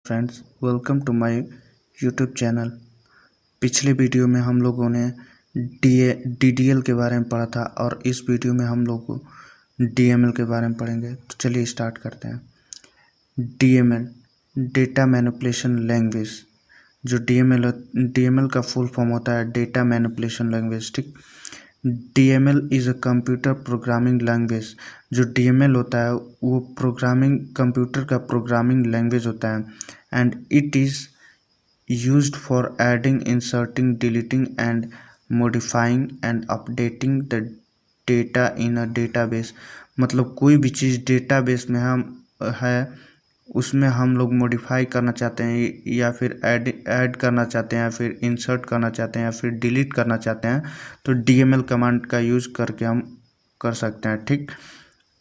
Friends, welcome to my YouTube channel. पिछले video में हम लोगों ने डीडीएल के बारे में पढ़ा था और इस वीडियो में हम लोग डीएमएल के बारे में पढ़ेंगे। तो चलिए स्टार्ट करते हैं। DML, data manipulation language. जो डीएमएल का फुल फॉर्म होता है डेटा मैनिपुलेशन लैंग्वेज। ठीक, DML is a computer programming language. जो डीएमएल होता है वो कंप्यूटर का प्रोग्रामिंग लैंग्वेज होता है and it is used for adding, inserting, deleting and modifying and updating the data in a database. मतलब कोई भी चीज़ डेटाबेस में उसमें हम लोग मॉडिफाई करना चाहते हैं या फिर ऐड करना चाहते हैं या फिर इंसर्ट करना चाहते हैं या फिर डिलीट करना चाहते हैं तो डीएमएल कमांड का यूज़ करके हम कर सकते हैं। ठीक,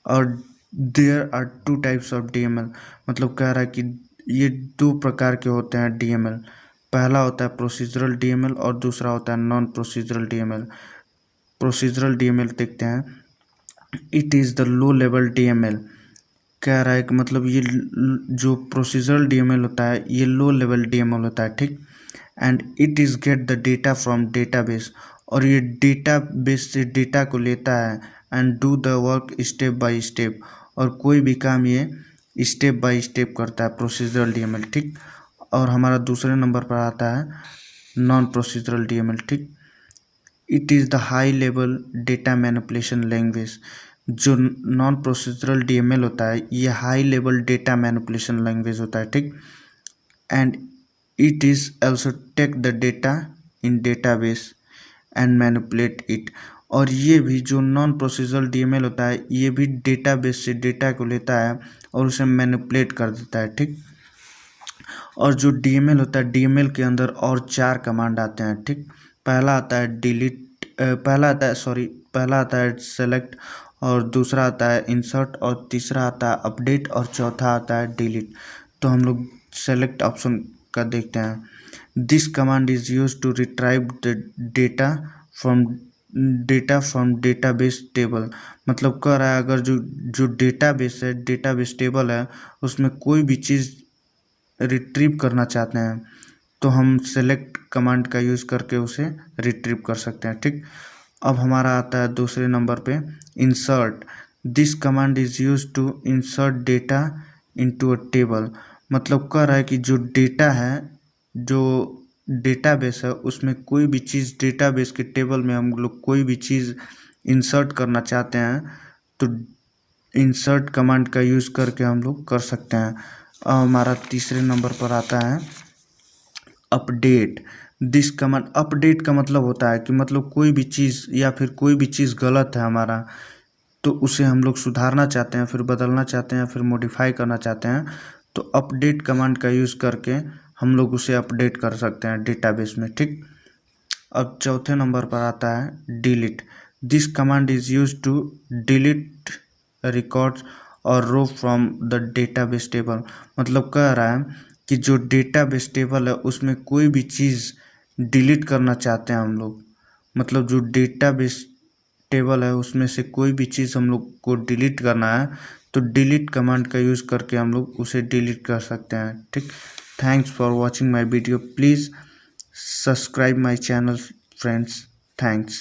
और there are two types of DML. मतलब कह रहा है कि ये दो प्रकार के होते हैं डीएमएल। पहला होता है प्रोसीजरल डीएमएल और दूसरा होता है non procedural DML. Procedural DML देखते हैं। It is the low level DML. कह रहा है कि मतलब ये जो प्रोसीजरल डीएमएल होता है ये लो लेवल डीएमएल होता है। ठीक, and it is get the data from database. और ये डेटाबेस से डेटा को लेता है and do the work step by step. और कोई भी काम ये स्टेप बाय स्टेप करता है प्रोसीजरल डीएमएल। ठीक, और हमारा दूसरे नंबर पर आता है नॉन प्रोसीजरल डीएमएल। ठीक, it is the high level data manipulation language. जो नॉन प्रोसीजरल डीएमएल होता है ये high level data manipulation language होता है। ठीक, and it is also take the data in database and manipulate it. और ये भी जो नॉन प्रोसीजरल डीएमएल होता है ये भी डेटाबेस से डेटा को लेता है और उसे मैनिपुलेट कर देता है। ठीक, और जो डीएमएल होता है डीएमएल के अंदर और 4 कमांड आते हैं। ठीक, पहला आता है सेलेक्ट, और दूसरा आता है इंसर्ट, और तीसरा आता है अपडेट, और चौथा आता है डिलीट। तो हम लोग सेलेक्ट ऑप्शन का देखते हैं। This command is use to retrieve the data from database table. मतलब कह रहा है अगर जो डेटाबेस टेबल है उसमें कोई भी चीज़ रिट्रीव करना चाहते हैं तो हम सेलेक्ट कमांड का यूज़ करके उसे रिट्रीव कर सकते हैं। ठीक, अब हमारा आता है दूसरे नंबर पे insert. This command is use to insert data into a table. मतलब कह रहा है कि जो डेटा है, जो डेटाबेस है उसमें कोई भी चीज़ डेटाबेस के टेबल में हम लोग कोई भी चीज़ इंसर्ट करना चाहते हैं तो इंसर्ट कमांड का यूज़ करके हम लोग कर सकते हैं। हमारा तीसरे नंबर पर आता है अपडेट। दिस कमांड, अपडेट का मतलब होता है कि मतलब कोई भी चीज़ या फिर कोई भी चीज़ गलत है हमारा तो उसे हम लोग सुधारना चाहते हैं, फिर बदलना चाहते हैं, फिर मॉडिफाई करना चाहते हैं तो अपडेट कमांड का यूज़ करके हम लोग उसे अपडेट कर सकते हैं डेटाबेस में। ठीक, अब चौथे नंबर पर आता है delete. This command is use to delete records और row from the database table. मतलब कह रहा है कि जो डेटाबेस टेबल है उसमें कोई भी चीज़ डिलीट करना चाहते हैं हम लोग। मतलब जो डेटाबेस टेबल है उसमें से कोई भी चीज़ हम लोग को डिलीट करना है तो डिलीट कमांड का यूज़ करके हम लोग उसे डिलीट कर सकते हैं। ठीक, thanks for watching my video. Please subscribe my channel friends. Thanks.